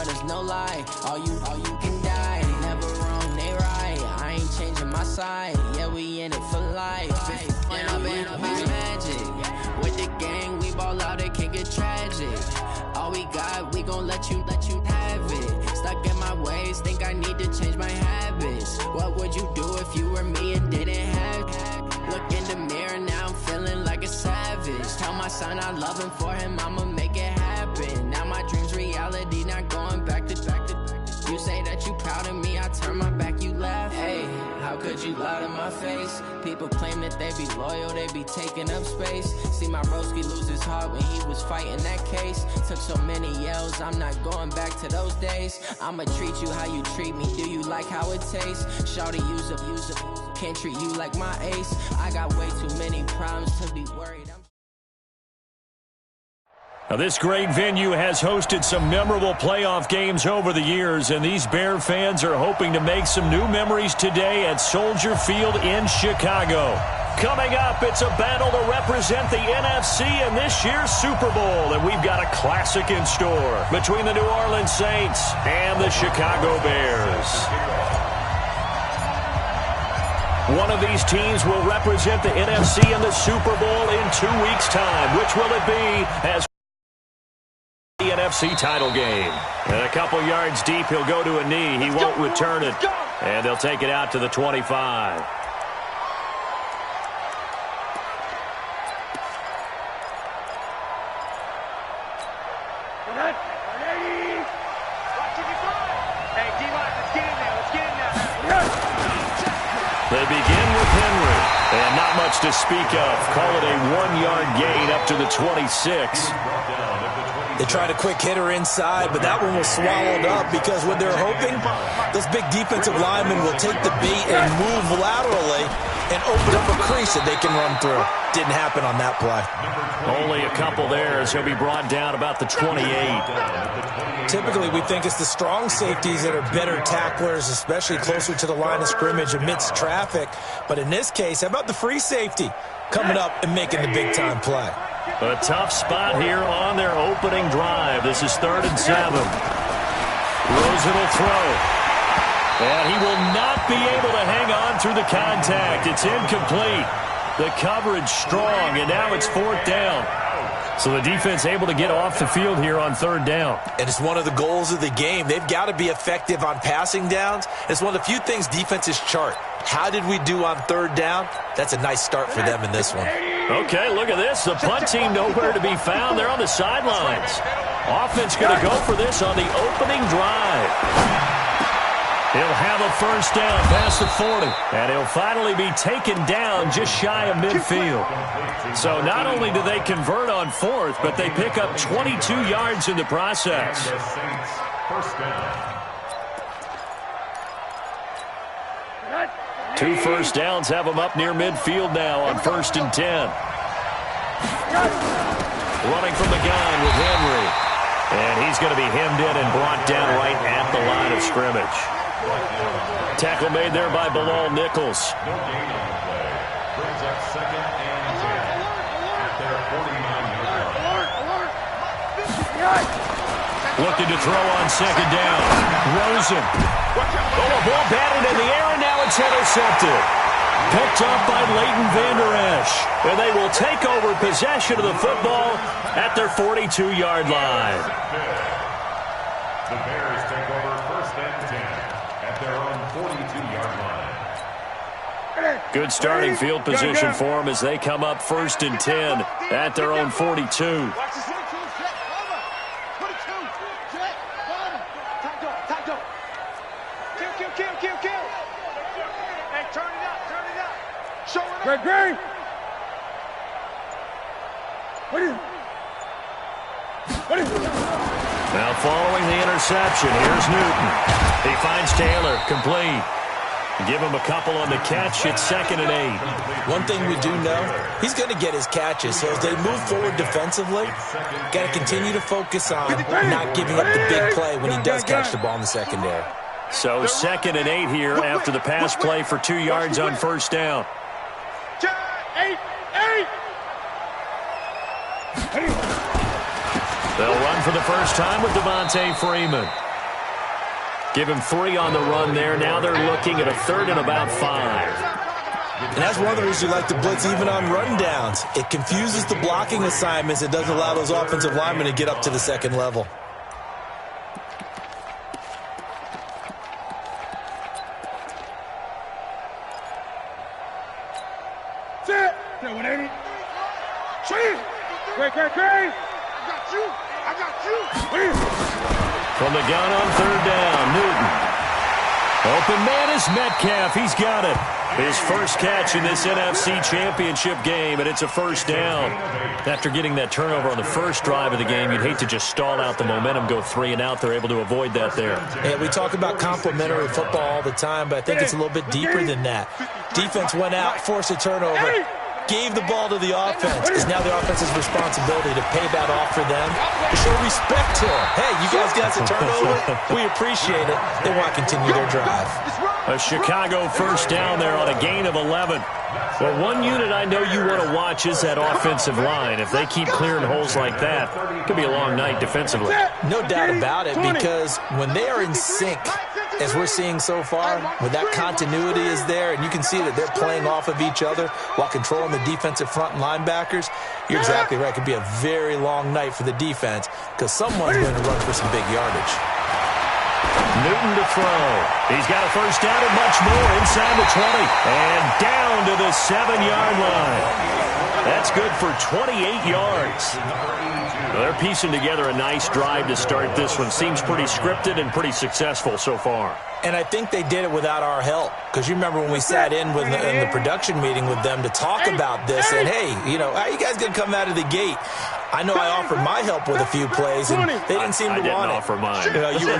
bro, there's no lie. All you can die. Never wrong, they right. I ain't changing my side. Yeah, we in it for life. And I've been magic. With the gang, we ball out, it can get tragic. All we got, we gon' let you have it. Stuck in my ways, think I need to change my habits. What would you do if you were me and didn't have it? Look in the mirror, now I'm feeling like a savage. Tell my son I love him, for him I'ma make it happen. Now my dream's reality, not going back to. You say that you proud of me, I turn my back, you laugh. Hey, how could you lie to my face? People claim that they be loyal, they be taking up space. See my broski lose his heart when he was fighting that case. Took so many yells, I'm not going back to those days. I'ma treat you how you treat me, do you like how it tastes? Shawty, use up, can't treat you like my ace. I got way too many problems to be worried. Now, this great venue has hosted some memorable playoff games over the years, and these Bear fans are hoping to make some new memories today at Soldier Field in Chicago. Coming up, it's a battle to represent the NFC in this year's Super Bowl, and we've got a classic in store between the New Orleans Saints and the Chicago Bears. One of these teams will represent the NFC in the Super Bowl in 2 weeks' time. Which will it be as the NFC title game? And a couple yards deep, he'll go to a knee. He won't return it. And they'll take it out to the 25. They begin with Henry. And not much to speak of. Call it a 1-yard gain up to the 26. They tried a quick hitter inside, but that one was swallowed up because what they're hoping, those big defensive linemen will take the bait and move laterally and open up a crease that they can run through. Didn't happen on that play. Only a couple there as he'll be brought down about the 28. Typically, we think it's the strong safeties that are better tacklers, especially closer to the line of scrimmage amidst traffic. But in this case, how about the free safety coming up and making the big-time play? A tough spot here on their opening drive. This is 3rd and 7. Rosen will throw. And he will not be able to hang on through the contact. It's incomplete. The coverage strong, and now it's 4th down. So the defense able to get off the field here on 3rd down. And it's one of the goals of the game. They've got to be effective on passing downs. It's one of the few things defenses chart. How did we do on 3rd down? That's a nice start for them in this one. Okay, look at this. The punt team nowhere to be found. They're on the sidelines. Offense going to go for this on the opening drive. He'll have a 1st down past the 40. And he'll finally be taken down just shy of midfield. So not only do they convert on 4th, but they pick up 22 yards in the process. 2 first downs have them up near midfield now on 1st and 10. Running from the gun with Henry. And he's going to be hemmed in and brought down right at the line of scrimmage. Tackle made there by Bilal Nichols. Looking to throw on 2nd down. Rosen. Oh, a ball batted in the air, and now it's intercepted. Picked up by Leighton Vander Esch. And they will take over possession of the football at their 42-yard line. The Bears take over 1st and 10 at their own 42-yard line. Good starting field position for them as they come up 1st and 10 at their own 42. Greg. What is it? Now following the interception, here's Newton. He finds Taylor, complete. Give him a couple on the catch. It's 2nd and 8. One thing we do know, he's going to get his catches. So as they move forward defensively, got to continue to focus on not giving up the big play when he does catch the ball in the secondary. So 2nd and 8 here after the pass play for 2 yards on 1st down. 8. They'll run for the first time with Devontae Freeman. Give him 3 on the run there. Now they're looking at a 3rd and about 5. And that's one of the reasons you like to blitz even on rundowns. It confuses the blocking assignments. It doesn't allow those offensive linemen to get up to the second level. Set. 180. Great. I got you. From the gun on 3rd down, Newton. Open man is Metcalf. He's got it. His first catch in this NFC Championship game, and it's a 1st down. After getting that turnover on the first drive of the game, you'd hate to just stall out the momentum, go 3 and out. They're able to avoid that there. Yeah, we talk about complementary football all the time, but I think it's a little bit deeper than that. Defense went out, forced a turnover, gave the ball to the offense. It's now the offense's responsibility to pay that off for them, to show respect to them. Hey, you guys got the turnover. We appreciate it. They want to continue their drive. A Chicago 1st down there on a gain of 11. Well, one unit I know you want to watch is that offensive line. If they keep clearing holes like that, it could be a long night defensively. No doubt about it, because when they are in sync, as we're seeing so far, when that continuity is there, and you can see that they're playing off of each other while controlling the defensive front and linebackers, you're exactly right. It could be a very long night for the defense because someone's going to run for some big yardage. Newton to throw. He's got a 1st down and much more inside the 20. And down to the 7-yard line. That's good for 28 yards. They're piecing together a nice drive to start this one. Seems pretty scripted and pretty successful so far. And I think they did it without our help. Because you remember when we sat in the production meeting with them to talk about this. And, hey, you know, how are you guys going to come out of the gate? I know I offered my help with a few plays, and they didn't seem to want it. I didn't offer mine.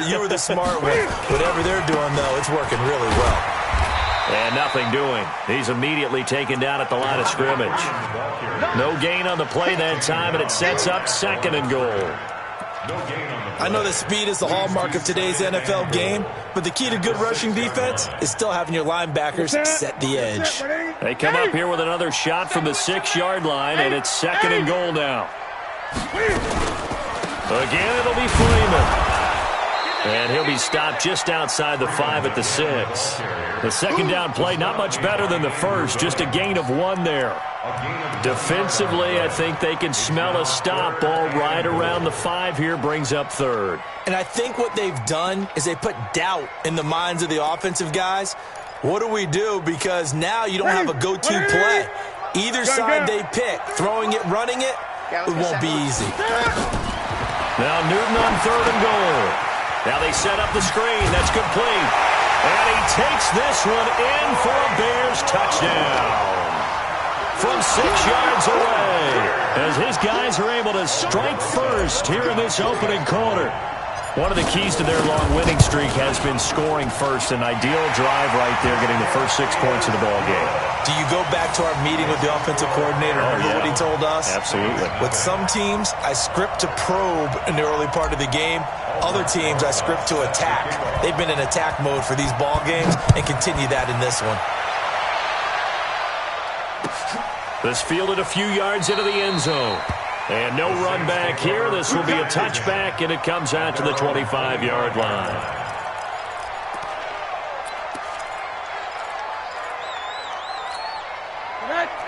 You were the smart one. Whatever they're doing, though, it's working really well. And nothing doing. He's immediately taken down at the line of scrimmage. No gain on the play that time, and it sets up 2nd and goal. I know that speed is the hallmark of today's NFL game, but the key to good rushing defense is still having your linebackers set the edge. They come up here with another shot from the 6-yard line, and it's 2nd and goal now. Again, it'll be Freeman. And he'll be stopped just outside the 5 at the 6. The 2nd down play, not much better than the first, just a gain of 1 there. Defensively, I think they can smell a stop. Ball right around the 5 here, brings up 3rd. And I think what they've done is they put doubt in the minds of the offensive guys. What do we do? Because now you don't have a go-to play. Either side they pick, throwing it, running it, it won't be easy. Now Newton on 3rd and goal. Now they set up the screen. That's complete. And he takes this one in for a Bears touchdown. From 6 yards away. As his guys are able to strike first here in this opening quarter. One of the keys to their long winning streak has been scoring first. An ideal drive right there, getting the first 6 points of the ball game. Do you go back to our meeting with the offensive coordinator and remember what he told us? Absolutely. With some teams, I script to probe in the early part of the game. Other teams, I script to attack. They've been in attack mode for these ball games and continue that in this one. This fielded a few yards into the end zone. And no run back here. This will be a touchback, and it comes out to the 25-yard line.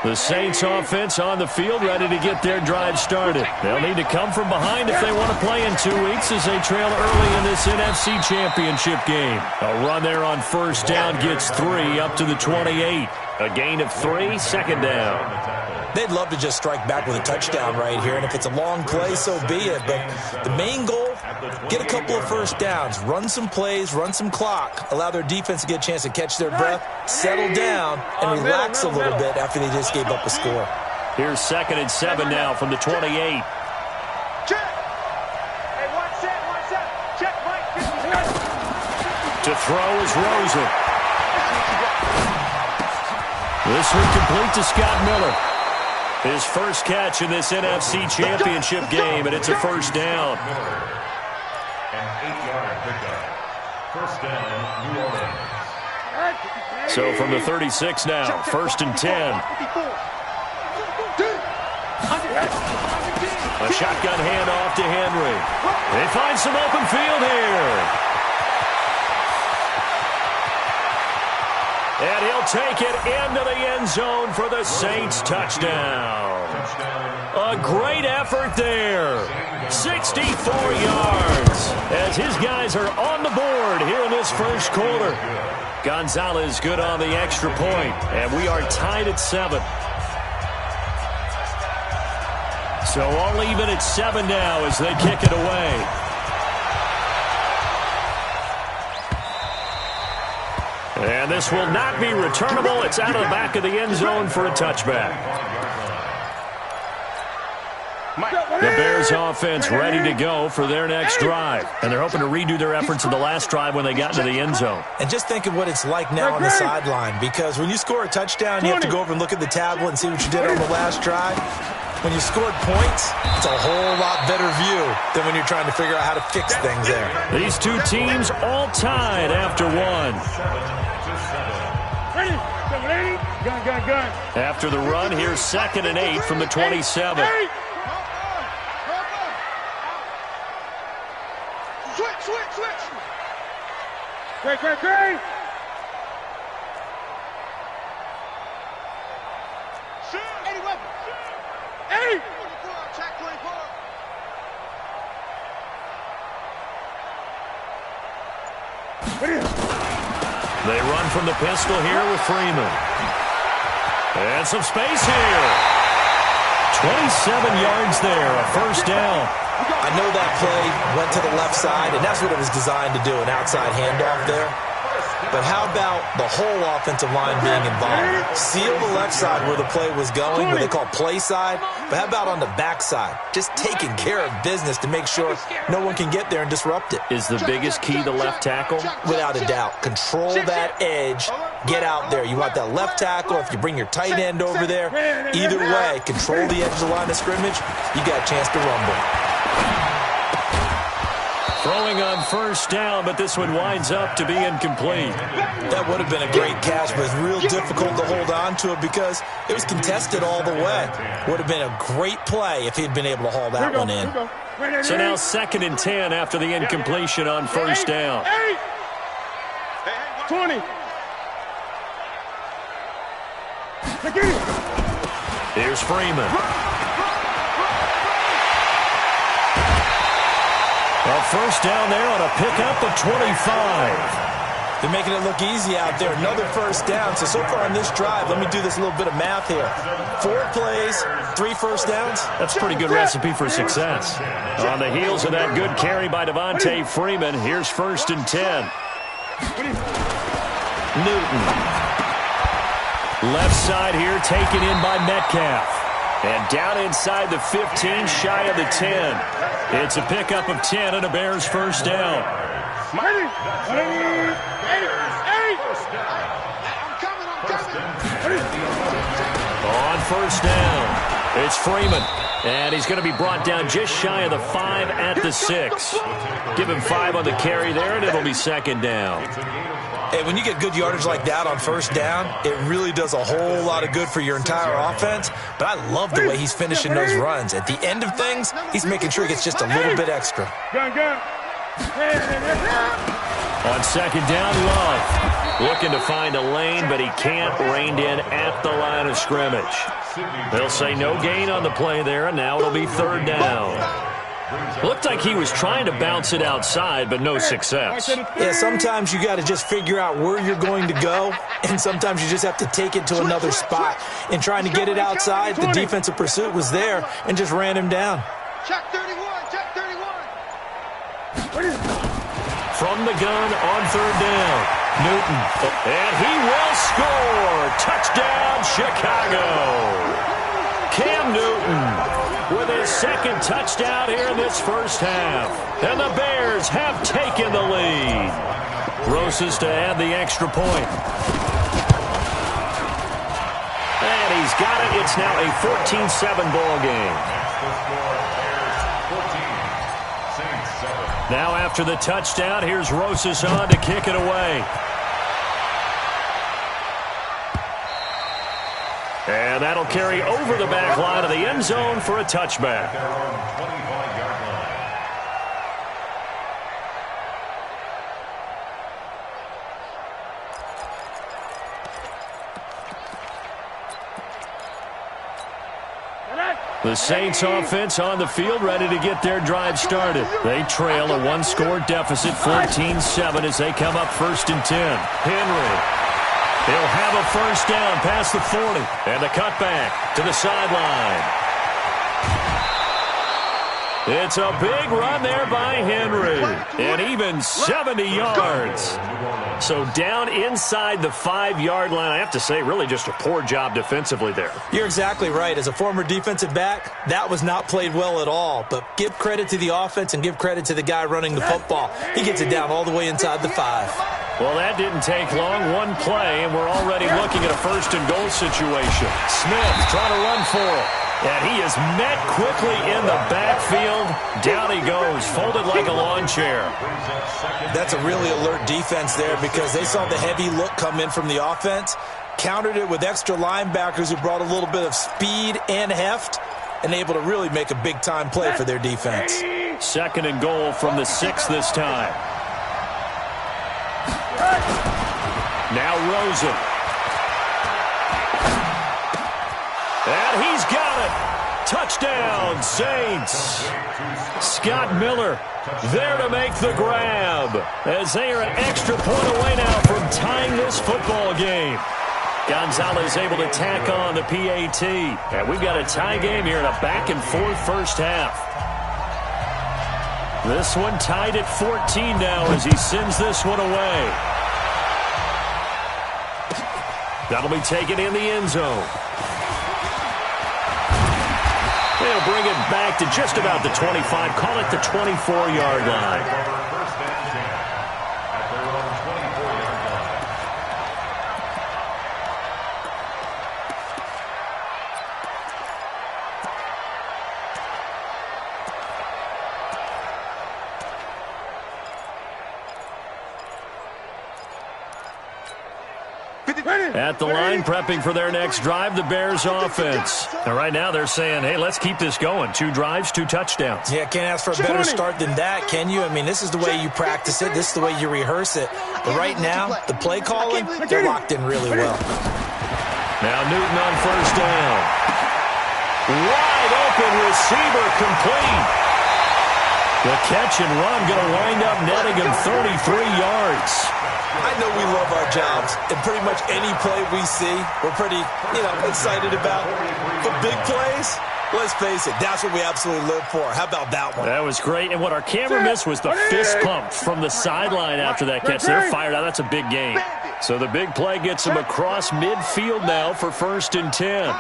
The Saints offense on the field, ready to get their drive started. They'll need to come from behind if they want to play in 2 weeks as they trail early in this NFC Championship game. A run there on 1st down gets 3 up to the 28. A gain of 3, 2nd down. They'd love to just strike back with a touchdown right here, and if it's a long play, so be it. But the main goal, get a couple of 1st downs, run some plays, run some clock, allow their defense to get a chance to catch their breath, settle down, and relax a little bit after they just gave up a score. Here's 2nd and 7 now from the 28. Check. Hey, one set. Check, Mike. To throw is Rosen. This one complete to Scott Miller. His first catch in this NFC Championship game, and it's a 1st down. An 8-yard pickup. 1st down, New Orleans. So from the 36 now, 1st and 10. A shotgun handoff to Henry. They find some open field here. take it into the end zone for the Saints touchdown. A great effort there. 64 yards as his guys are on the board here in this first quarter. Gonzalez good on the extra point, and we are tied at 7. So all even at 7 now as they kick it away. And this will not be returnable. It's out of the back of the end zone for a touchback. The Bears offense ready to go for their next drive. And they're hoping to redo their efforts in the last drive when they got into the end zone. And just think of what it's like now on the sideline, because when you score a touchdown, you have to go over and look at the tablet and see what you did on the last drive. When you scored points, it's a whole lot better view than when you're trying to figure out how to fix things there. These two teams all tied after one. Ready? Gun. After the run, here's 2nd and 8 from the 27. Switch. Great. Eddie weapon. Eddie. 24. Check 24. They run from the pistol here with Freeman. And some space here. 27 yards there, a first down. I know that play went to the left side, and that's what it was designed to do, an outside handoff there. But how about the whole offensive line being involved? Seal the left side where the play was going, what they call play side. But how about on the back side? Just taking care of business to make sure no one can get there and disrupt it. Is the biggest key the left tackle? Without a doubt. Control that edge. Get out there. You want that left tackle. If you bring your tight end over there, either way, control the edge of the line of scrimmage, you got a chance to rumble. Throwing on first down, but this one winds up to be incomplete. That would have been a great catch, but it's real difficult to hold on to it because it was contested all the way. Would have been a great play if he'd been able to haul that one in. So now 2nd and 10 after the incompletion on first down. 20. Here's Freeman. A first down there on a pickup of 25. They're making it look easy out there. Another first down. So far on this drive, let me do this little bit of math here. 4 plays, 3 first downs. That's a pretty good recipe for success. On the heels of that good carry by Devontae Freeman, here's 1st and 10. Newton. Left side here taken in by Metcalf. And down inside the 15, shy of the 10. It's a pickup of 10 and a Bears first down. I'm coming. On first down, it's Freeman. And he's going to be brought down just shy of the 5 at the 6. Give him 5 on the carry there, and it'll be 2nd down. Hey, when you get good yardage like that on first down, it really does a whole lot of good for your entire offense. But I love the way he's finishing those runs. At the end of things, he's making sure he gets just a little bit extra. Gun. On 2nd down, Love. Looking to find a lane, but he can't. Reined in at the line of scrimmage. They'll say no gain on the play there, and now it'll be 3rd down. Looked like he was trying to bounce it outside, but no success. Yeah, sometimes you got to just figure out where you're going to go, and sometimes you just have to take it to another spot. In trying to get it outside, the defensive pursuit was there and just ran him down. Check 31. From the gun on 3rd down, Newton. And he will score. Touchdown, Chicago. Cam Newton with his 2nd touchdown here in this first half. And the Bears have taken the lead. Rosas to add the extra point. And he's got it. It's now a 14-7 ball game. Now after the touchdown, here's Rosas on to kick it away. And that'll carry over the back line of the end zone for a touchback. The Saints offense on the field, ready to get their drive started. They trail a one-score deficit, 14-7, as they come up 1st and 10. Henry. He'll have a first down past the 40. And the cutback to the sideline. It's a big run there by Henry. And even 70 yards. So down inside the 5-yard line. I have to say, really just a poor job defensively there. You're exactly right. As a former defensive back, that was not played well at all. But give credit to the offense and give credit to the guy running the football. He gets it down all the way inside the 5. Well, that didn't take long. One play, and we're already looking at a 1st and goal situation. Smith trying to run for it. And he is met quickly in the backfield. Down he goes, folded like a lawn chair. That's a really alert defense there because they saw the heavy look come in from the offense, countered it with extra linebackers who brought a little bit of speed and heft, and able to really make a big-time play for their defense. 2nd and goal from the 6 this time. Now Rosen. And he's got it. Touchdown, Saints. Scott Miller there to make the grab as they are an extra point away now from tying this football game. Gonzalez able to tack on the PAT. And we've got a tie game here in a back-and-forth first half. This one tied at 14 now as he sends this one away. That'll be taken in the end zone. They'll bring it back to just about the 25. Call it the 24-yard line. At the line, prepping for their next drive, the Bears offense. And right now they're saying, hey, let's keep this going. 2 drives, 2 touchdowns. Yeah, can't ask for a better start than that, can you? I mean, this is the way you practice it. This is the way you rehearse it. But right now, the play calling, they're locked in really well. Now Newton on first down. Wide open receiver complete. The catch and run going to wind up netting him 33 yards. I know we love our jobs, and pretty much any play we see, we're pretty, excited about. But big plays, let's face it, that's what we absolutely live for. How about that one? That was great, and what our camera missed was the fist pump from the sideline after that catch. They're fired out. That's a big gain. So the big play gets them across midfield now for 1st and 10.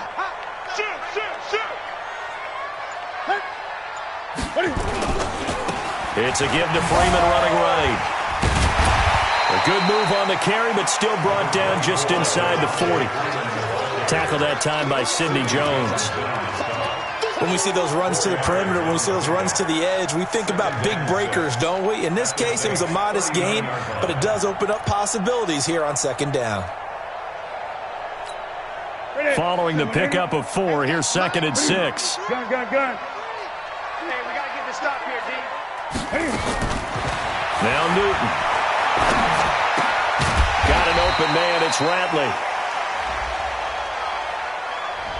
It's a give to Freeman running right. A good move on the carry, but still brought down just inside the 40. Tackled that time by Sidney Jones. When we see those runs to the perimeter, when we see those runs to the edge, we think about big breakers, don't we? In this case, it was a modest gain, but it does open up possibilities here on 2nd down. Following the pickup of 4, here's 2nd and 6. Gun. Hey, we got to get this stop here, D. Now Newton. Got an open man. It's Ratley.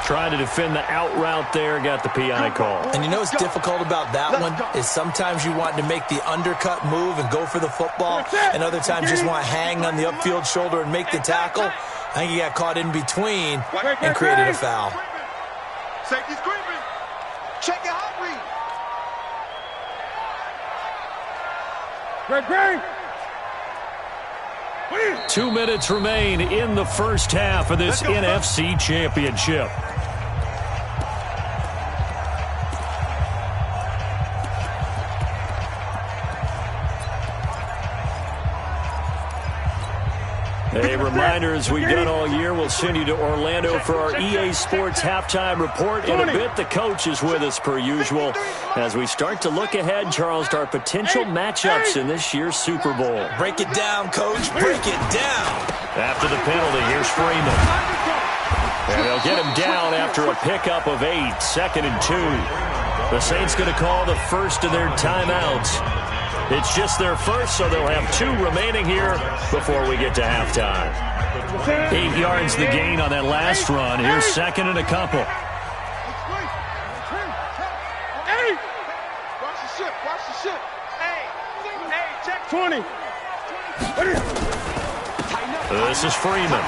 Trying to defend the out route there. Got the PI call. And you know what's difficult about that one is sometimes you want to make the undercut move and go for the football, and other times you just want to hang on the upfield shoulder and make the tackle. I think he got caught in between and created a foul. Safety's creeping. Check your hot read. Great. 2 minutes remain in the first half of this NFC Championship. A reminder, as we've done all year, we'll send you to Orlando for our EA Sports halftime report. In a bit, the coach is with us per usual as we start to look ahead, Charles, to our potential matchups in this year's Super Bowl. Break it down, coach. Break it down. After the penalty, here's Freeman. And they'll get him down after a pickup of 8, 2nd and 2. The Saints going to call the first of their timeouts. It's just their first, so they'll have 2 remaining here before we get to halftime. 8 yards the gain on that last run. Here's 2nd and a couple. 20. This is Freeman.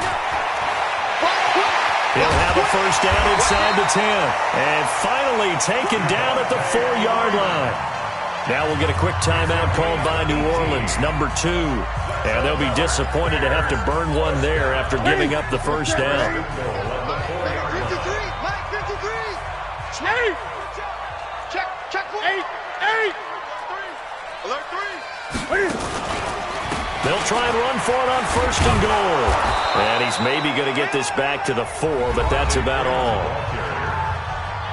He'll have a first down inside the 10. And finally taken down at the 4-yard line. Now we'll get a quick timeout called by New Orleans, number 2. And they'll be disappointed to have to burn one there after giving up the first down. 53. Mike, 53. Check. 8. Alert 3. They'll try and run for it on first and goal. And he's maybe going to get this back to the 4, but that's about all.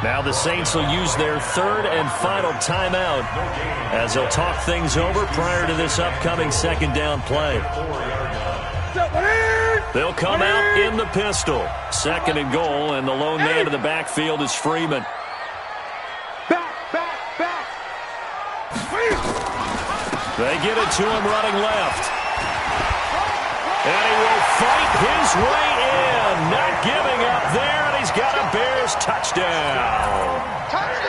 Now the Saints will use their third and final timeout as they'll talk things over prior to this upcoming second down play. They'll come out in the pistol. Second and goal, and the lone man in the backfield is Freeman. Back. They get it to him running left. And he will fight his way in. Not giving up there, and he's got a Bears touchdown.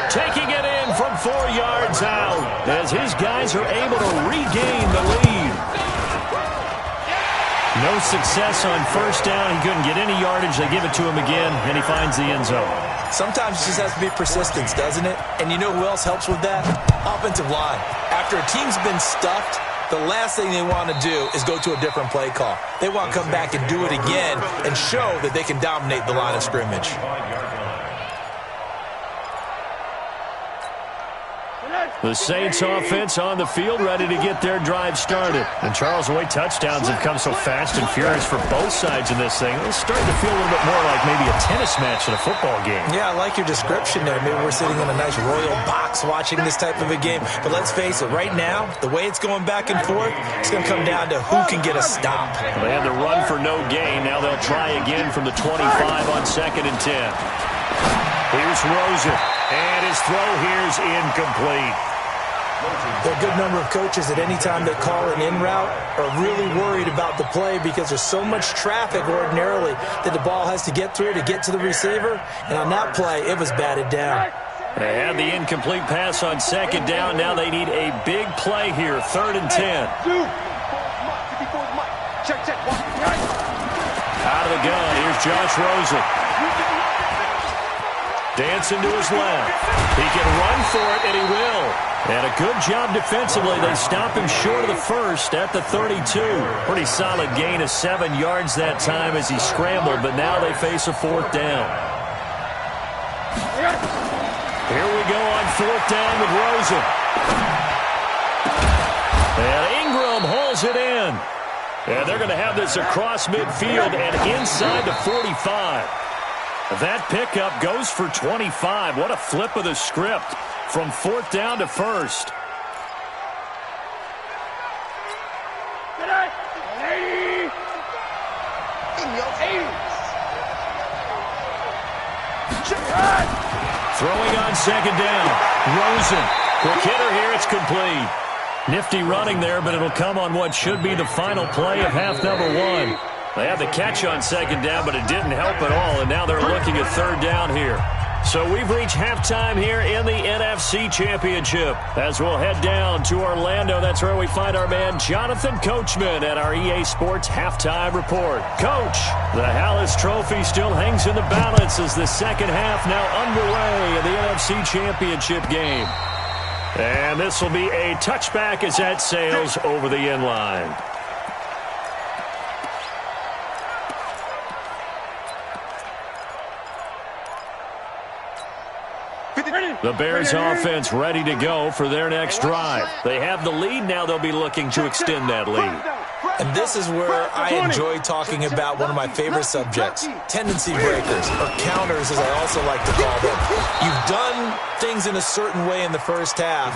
Taking it in from 4 yards out as his guys are able to regain the lead. No success on first down. He couldn't get any yardage. They give it to him again, and he finds the end zone. Sometimes it just has to be persistence, doesn't it? And you know who else helps with that? Offensive line. After a team's been stuffed, the last thing they want to do is go to a different play call. They want to come back and do it again and show that they can dominate the line of scrimmage. The Saints offense on the field, ready to get their drive started. And Charles, the way touchdowns have come so fast and furious for both sides in this thing, it's starting to feel a little bit more like maybe a tennis match in a football game. Yeah, I like your description there. Maybe we're sitting in a nice royal box watching this type of a game. But let's face it, right now, the way it's going back and forth, it's going to come down to who can get a stop. They had the run for no gain. Now they'll try again from the 25 on second and 10. Here's Rosen, and his throw here's incomplete. There are a good number of coaches at any time they call an in route are really worried about the play because there's so much traffic ordinarily that the ball has to get through to get to the receiver. And on that play, it was batted down. They had the incomplete pass on second down. Now they need a big play here, third and 10. Out of the gun, here's Josh Rosen. Dancing to his left. He can run for it, and he will. And a good job defensively. They stop him short of the first at the 32. Pretty solid gain of 7 yards that time as he scrambled, but now they face a fourth down. Here we go on fourth down with Rosen. And Ingram hauls it in. And they're going to have this across midfield and inside the 45. That pickup goes for 25. What a flip of the script from fourth down to first. Throwing on second down. Rosen. Quick hitter here. It's complete. Nifty running there, but it'll come on what should be the final play of half number 1. They had the catch on second down, but it didn't help at all, and now they're looking at third down here. So we've reached halftime here in the NFC Championship. As we'll head down to Orlando, that's where we find our man Jonathan Coachman at our EA Sports Halftime Report. Coach, the Hallis Trophy still hangs in the balance as the second half now underway in the NFC Championship game. And this will be a touchback as that sails over the end line. The Bears offense ready to go for their next drive. They have the lead. Now they'll be looking to extend that lead. And this is where I enjoy talking about one of my favorite subjects, tendency breakers, or counters as I also like to call them. You've done things in a certain way in the first half,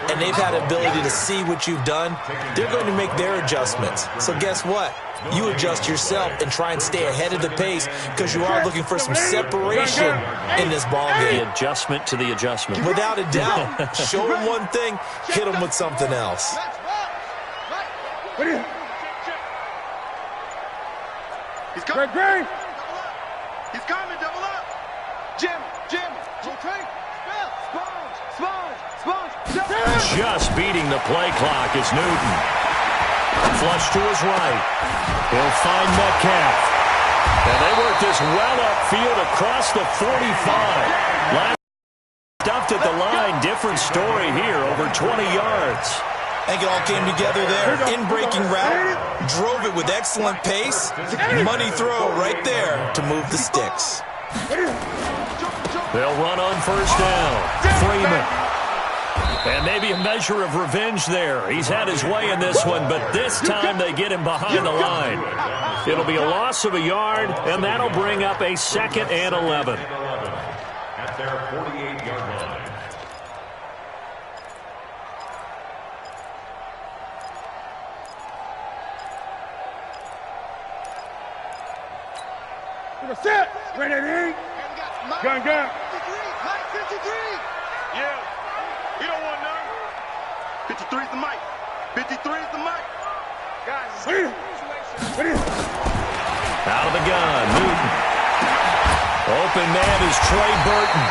and they've had ability to see what you've done. They're going to make their adjustments. So guess what? You adjust yourself and try and stay ahead of the pace because you are looking for some separation in this ball game. The adjustment to the adjustment. Without a doubt. Show them one thing, hit them with something else. He's coming. Greg. He's coming. Double up. Jim. Rotate. Sponge. Just beating the play clock is Newton. Flush to his right. He'll find Metcalf. And they work this well upfield across the 45. Last stuffed at the line. Different story here. Over 20 yards. I think it all came together there. In-breaking route. Drove it with excellent pace. Money throw right there to move the sticks. They'll run on first down. Freeman. And maybe a measure of revenge there. He's had his way in this one, but this time they get him behind the line. It'll be a loss of a yard, and that'll bring up a 2nd and 11. At their 48-yard line. Set. Ready. Gun. 53. Yeah. You don't want none. 53 is the mic. 53 is the mic. Guys, ready. Out of the gun, Newton. Open man is Trey Burton.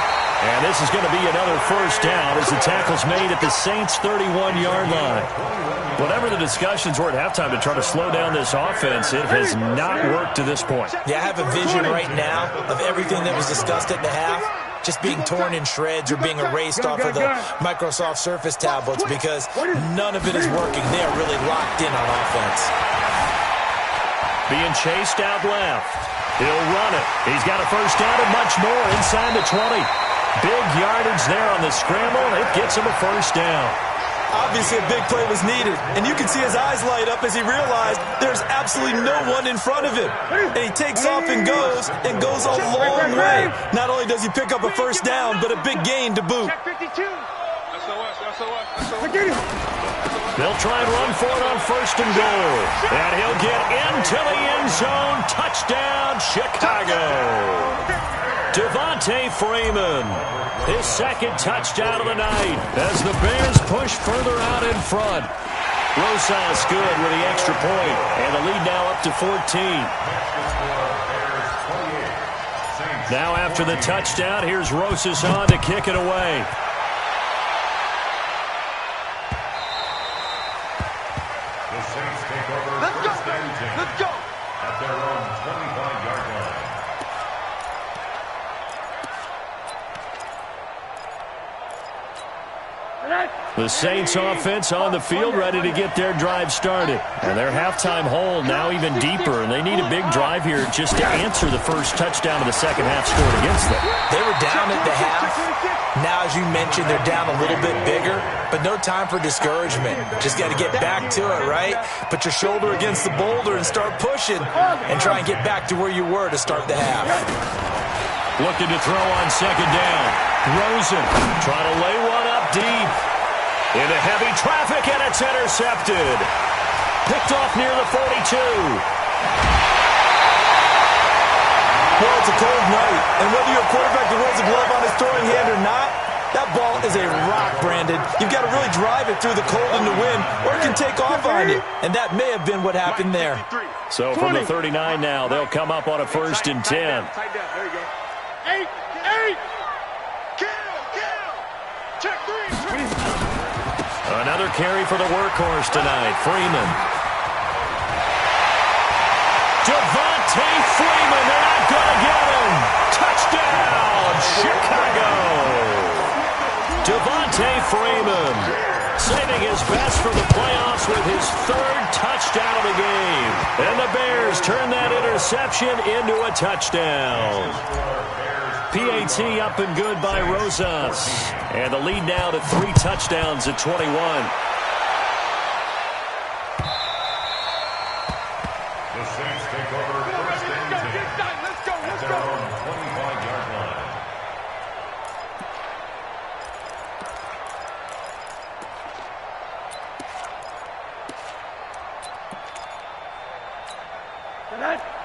And this is going to be another first down as the tackle's made at the Saints' 31-yard line. Whatever the discussions were at halftime to try to slow down this offense, it has not worked to this point. Yeah, I have a vision right now of everything that was discussed at the half just being torn in shreds or being erased off of the Microsoft Surface tablets because none of it is working. They are really locked in on offense. Being chased out left. He'll run it. He's got a first down and much more inside the 20. Big yardage there on the scramble. It gets him a first down. Obviously, a big play was needed, and you can see his eyes light up as he realized there's absolutely no one in front of him. And he takes off and goes a long way. Not only does he pick up a first down, but a big gain to boot. They'll try and run for it on first and goal. And he'll get into the end zone. Touchdown, Chicago. Devontae Freeman, his 2nd touchdown of the night as the Bears push further out in front. Rosas good with the extra point, and the lead now up to 14. Now after the touchdown, here's Rosas on to kick it away. The Saints take over. Let's go. At their own 25-yard line. The Saints offense on the field ready to get their drive started. And their halftime hole now even deeper, and they need a big drive here just to answer the first touchdown of the second half scored against them. They were down at the half. Now, as you mentioned, they're down a little bit bigger, but no time for discouragement. Just got to get back to it, right? Put your shoulder against the boulder and start pushing and try and get back to where you were to start the half. Looking to throw on second down. Rosen trying to lay one up deep. Into heavy traffic, and it's intercepted. Picked off near the 42. Well, it's a cold night, and whether you're a quarterback that wears a glove on his throwing hand or not, that ball is a rock, Brandon. You've got to really drive it through the cold and the wind, or it can take off on you, and that may have been what happened there. So from the 39 now, they'll come up on a first and 10. There you go. 8. Kill. Check 3. Another carry for the workhorse tonight, Freeman. Devontae Freeman, they're not going to get him. Touchdown, Chicago. Devontae Freeman saving his best for the playoffs with his 3rd touchdown of the game. And the Bears turn that interception into a touchdown. PAT up and good by Rosas. And the lead now to 3 touchdowns at 21. The Saints take over first and 10 at their own 25-yard line.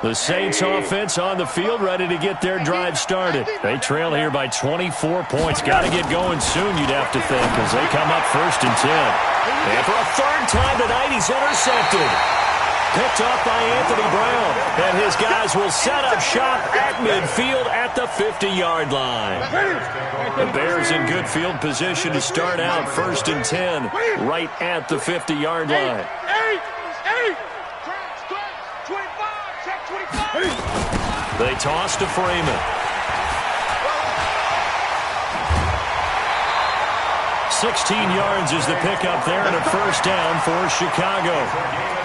The Saints offense on the field ready to get their drive started. They trail here by 24 points. Got to get going soon, you'd have to think, as they come up first and 10. And for a 3rd time tonight, he's intercepted. Picked off by Anthony Brown. And his guys will set up shop at midfield at the 50-yard line. The Bears in good field position to start out first and 10 right at the 50-yard line. They toss to Freeman. 16 yards is the pickup there and a first down for Chicago.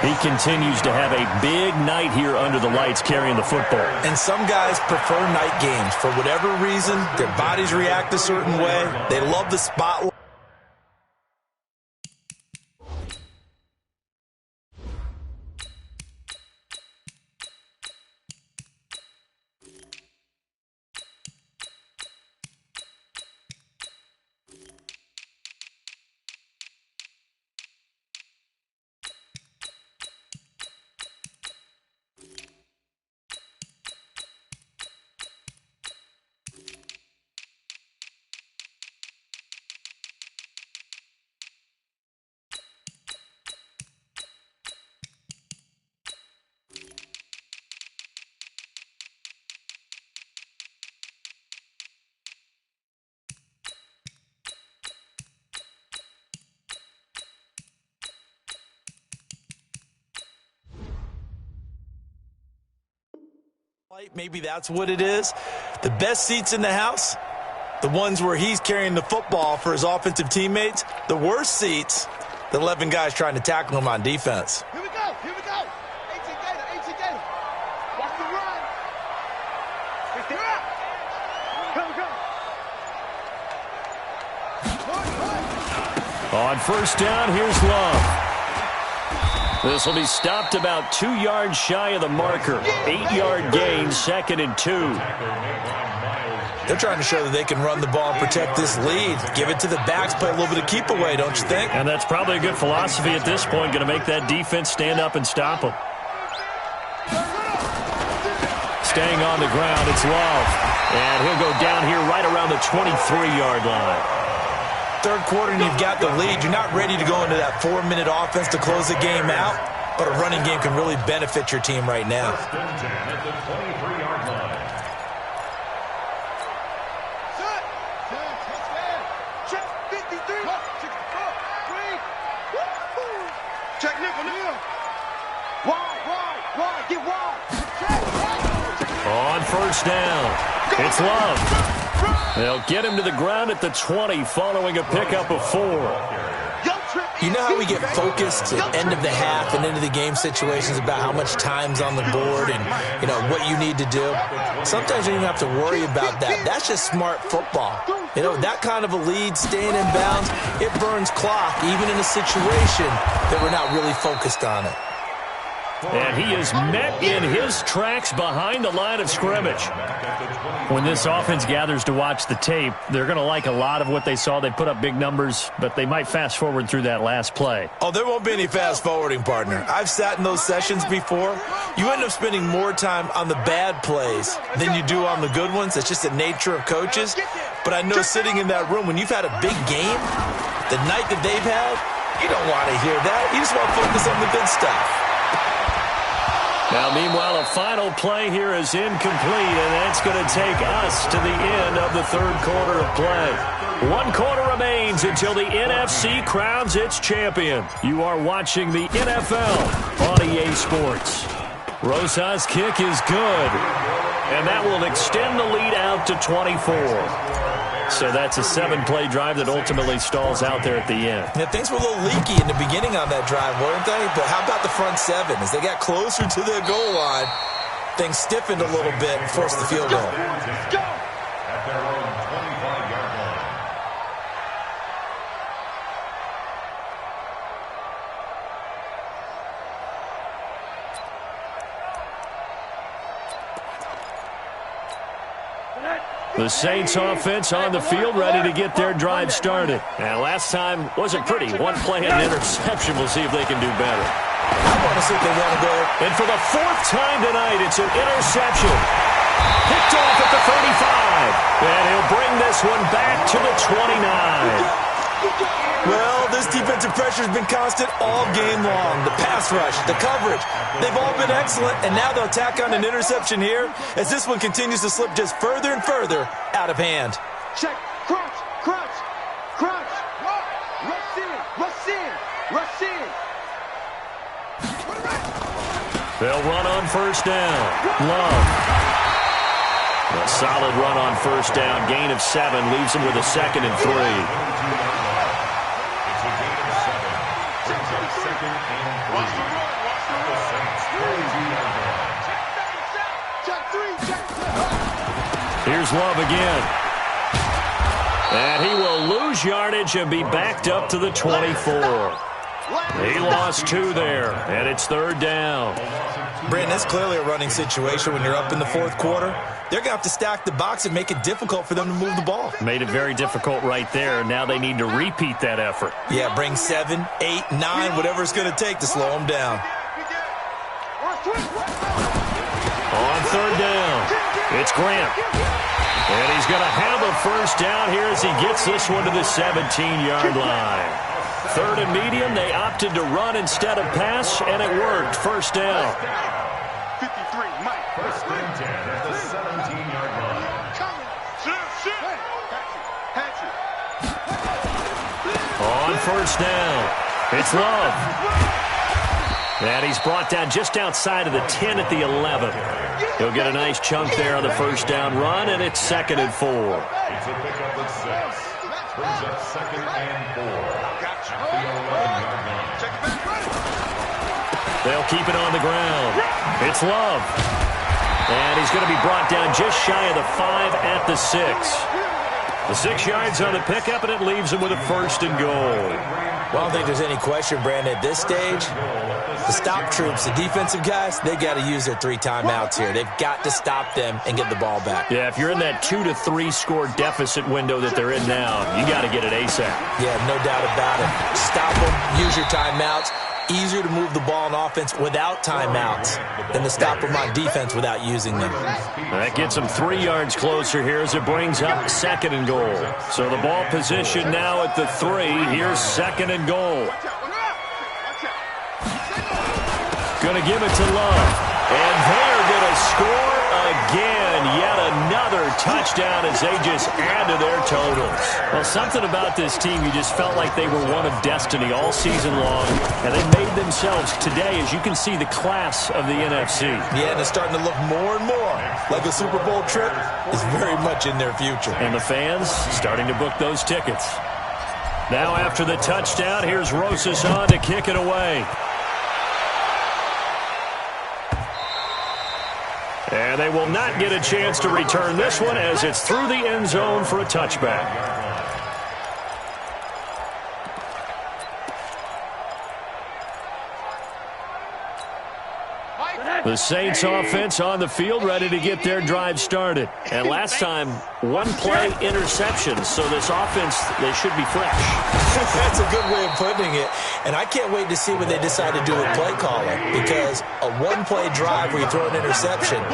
He continues to have a big night here under the lights carrying the football. And some guys prefer night games. For whatever reason, their bodies react a certain way. They love the spotlight. Maybe that's what it is. The best seats in the house, the ones where he's carrying the football for his offensive teammates. The worst seats, the 11 guys trying to tackle him on defense. Here we go. 18 Gator. Watch the run. Come. On first down, here's Love. This will be stopped about 2 yards shy of the marker. 8-yard gain, 2nd and 2. They're trying to show that they can run the ball and protect this lead. Give it to the backs, play a little bit of keep away, don't you think? And that's probably a good philosophy at this point, going to make that defense stand up and stop them. Staying on the ground, it's Love. And he'll go down here right around the 23-yard line. Third quarter and you've got the lead. You're not ready to go into that 4-minute offense to close the game out, but a running game can really benefit your team right now. At the 23-yard line. Check 53. Check nickel. Wide. Get wide. On first down, it's Love. They'll get him to the ground at the 20 following a pickup of 4. You know how we get focused at end of the half and into the game situations about how much time's on the board and, you know, what you need to do? Sometimes you don't even have to worry about that. That's just smart football. You know, that kind of a lead, staying in bounds, it burns clock, even in a situation that we're not really focused on it. And he is met in his tracks behind the line of scrimmage. When this offense gathers to watch the tape, they're going to like a lot of what they saw. They put up big numbers, but they might fast forward through that last play. Oh, there won't be any fast forwarding, partner. I've sat in those sessions before. You end up spending more time on the bad plays than you do on the good ones. It's just the nature of coaches. But I know sitting in that room, when you've had a big game, the night that they've had, you don't want to hear that. You just want to focus on the good stuff. Now, meanwhile, a final play here is incomplete, and that's going to take us to the end of the third quarter of play. 1 quarter remains until the NFC crowns its champion. You are watching the NFL on EA Sports. Rosas' kick is good, and that will extend the lead out to 24. So that's a 7-play drive that ultimately stalls out there at the end. Yeah, things were a little leaky in the beginning on that drive, weren't they? But how about the front 7? As they got closer to the goal line, things stiffened a little bit and forced the field goal. Let's go! At their own 25-yard line. The Saints offense on the field, ready to get their drive started. And last time wasn't pretty. 1 play and an interception. We'll see if they can do better. I want to see if they want to go. And for the 4th time tonight, it's an interception. Picked off at the 35. And he'll bring this one back to the 29. Well, this defensive pressure has been constant all game long. The pass rush, the coverage, they've all been excellent, and now they'll tack on an interception here as this one continues to slip just further and further out of hand. Check, crunch. Rush in. They'll run on first down. Love. A solid run on first down. Gain of 7 leaves them with a 2nd and 3. It's a gain of 7. Brings up 2nd and 3. The Saints 32-yard line. Here's Love again. And he will lose yardage and be backed up to the 24. He lost 2 there, and it's 3rd down. Brandon, it's clearly a running situation when you're up in the 4th quarter. They're going to have to stack the box and make it difficult for them to move the ball. Made it very difficult right there. Now they need to repeat that effort. Yeah, bring 7, 8, 9, whatever it's going to take to slow them down. On 3rd down, it's Grant. And he's going to have a first down here as he gets this one to the 17-yard line. 3rd and medium, they opted to run instead of pass, and it worked. First down. 53, Mike. 1st and 10 at the 17-yard line. On first down, it's Love. And he's brought down just outside of the 10 at the 11. He'll get a nice chunk there on the first down run, and it's 2nd and 4. It's a pickup of 6. Brings up 2nd and 4. The 11-yard line. They'll keep it on the ground. It's Love. And he's going to be brought down just shy of the 5 at the 6. The 6 yards on the pickup, and it leaves him with a 1st and goal. Well, I don't think there's any question, Brandon, at this stage, the stop troops, the defensive guys, they got to use their 3 timeouts here. They've got to stop them and get the ball back. Yeah, if you're in that 2 to 3 score deficit window that they're in now, you got to get it ASAP. Yeah, no doubt about it. Stop them, use your timeouts. Easier to move the ball on offense without timeouts than to stop them on defense without using them. That gets them 3 yards closer here as it brings up 2nd and goal. So the ball position now at the 3. Here's 2nd and goal. Going to give it to Love. And they're going to score again. Yet another touchdown as they just add to their totals. Well, something about this team, you just felt like they were one of destiny all season long. And they made themselves today, as you can see, the class of the NFC. Yeah, and it's starting to look more and more like a Super Bowl trip is very much in their future. And the fans starting to book those tickets. Now after the touchdown, here's Rosas on to kick it away. And they will not get a chance to return this one as it's through the end zone for a touchback. The Saints offense on the field ready to get their drive started. And last time, 1-play interception. So this offense, they should be fresh. That's a good way of putting it. And I can't wait to see what they decide to do with play calling. Because a 1-play drive where you throw an interception,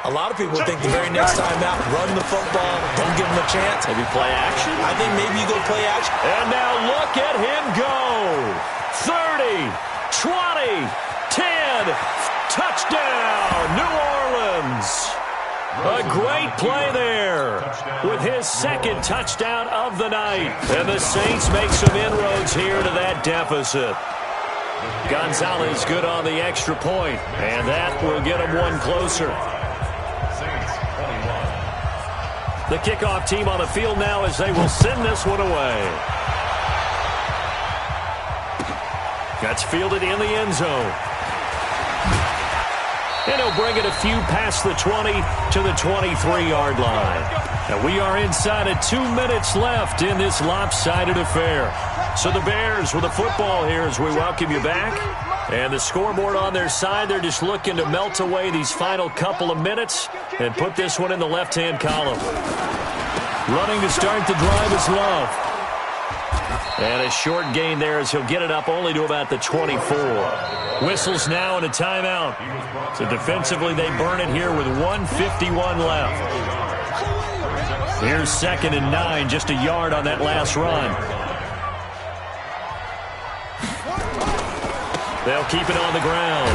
a lot of people think the very next time out, run the football, don't give them a chance. Maybe play action? I think maybe you go play action. And now look at him go. 30, 20, 10, touchdown, New Orleans. A great play there with his 2nd touchdown of the night. And the Saints make some inroads here to that deficit. Gonzalez good on the extra point, and that will get him one closer. The kickoff team on the field now as they will send this one away. That's fielded in the end zone. And he'll bring it a few past the 20 to the 23-yard line. And we are inside of 2 minutes left in this lopsided affair. So the Bears with the football here as we welcome you back. And the scoreboard on their side, they're just looking to melt away these final couple of minutes and put this one in the left-hand column. Running to start the drive is Love. And a short gain there as he'll get it up only to about the 24. Whistles now and a timeout. So defensively they burn it here with 1:51 left. Here's 2nd and 9, just a yard on that last run. They'll keep it on the ground.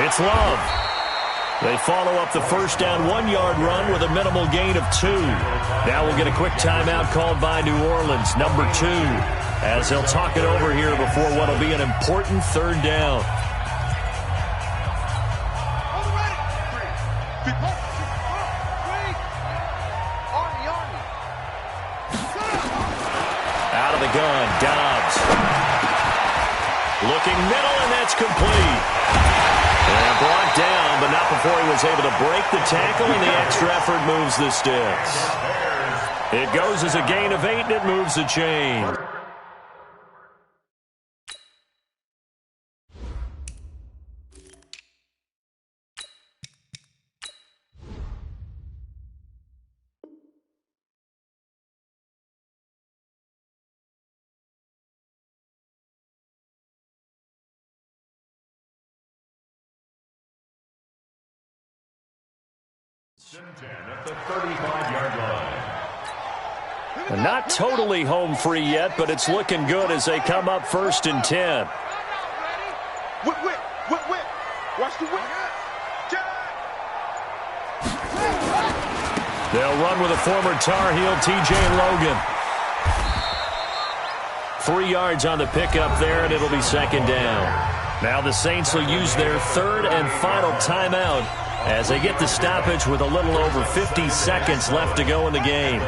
It's Love. They follow up the first down 1-yard run with a minimal gain of 2. Now we'll get a quick timeout called by New Orleans, number 2, as they'll talk it over here before what will be an important 3rd down. Out of the gun, Dobbs. Looking middle, and that's complete. And brought down, but not before he was able to break the tackle, and the extra effort moves the sticks. It goes as a gain of 8, and it moves the chain. At the 35-yard line. And not totally home free yet, but it's looking good as they come up 1st and 10. Whip. Watch the whip. They'll run with a former Tar Heel, TJ Logan. 3 yards on the pickup there, and it'll be 2nd down. Now the Saints will use their 3rd and final timeout as they get the stoppage with a little over 50 seconds left to go in the game.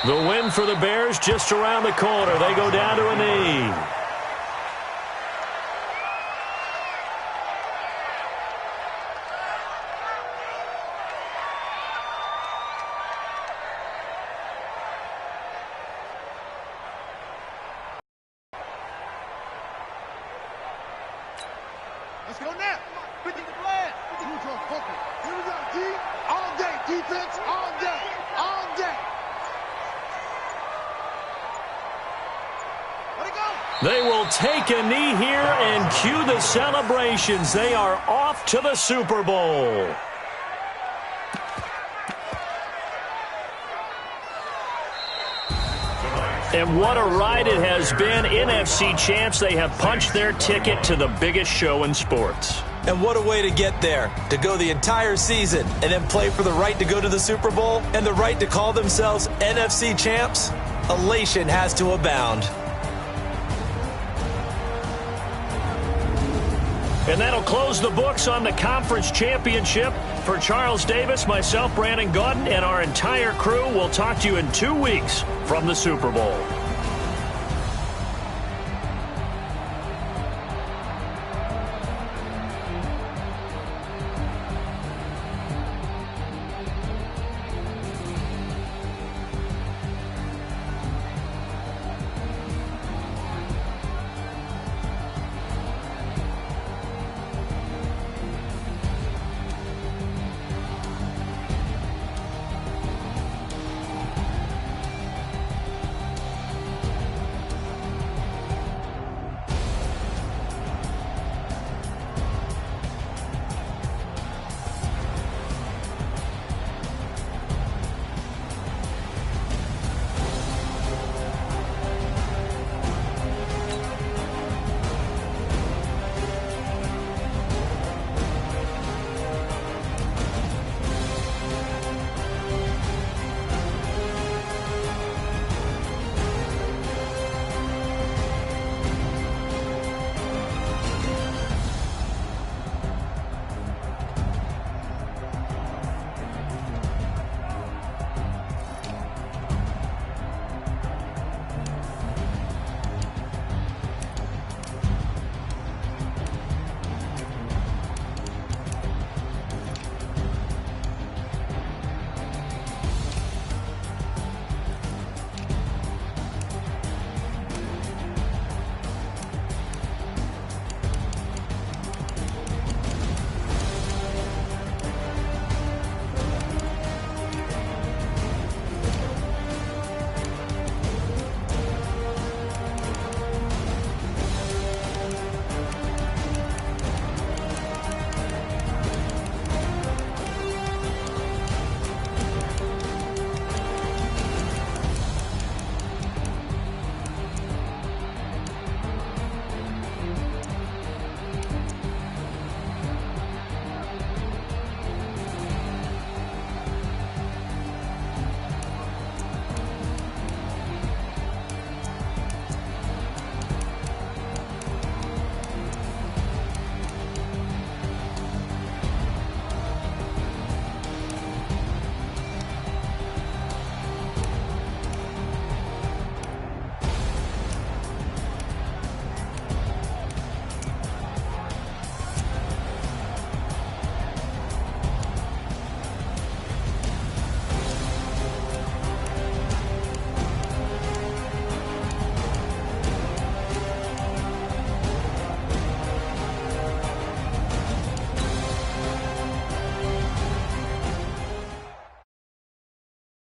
The win for the Bears just around the corner. They go down to a knee. Let's go now. 50 to blast. 50 to focus. Here we go, D. All day. Defense all day. All day. Let it go. They will take a knee here and cue the celebrations. They are off to the Super Bowl. And what a ride it has been. NFC champs, they have punched their ticket to the biggest show in sports. And what a way to get there, to go the entire season and then play for the right to go to the Super Bowl and the right to call themselves NFC champs. Elation has to abound. And that'll close the books on the conference championship. For Charles Davis, myself, Brandon Gaudin, and our entire crew, we'll talk to you in 2 weeks from the Super Bowl.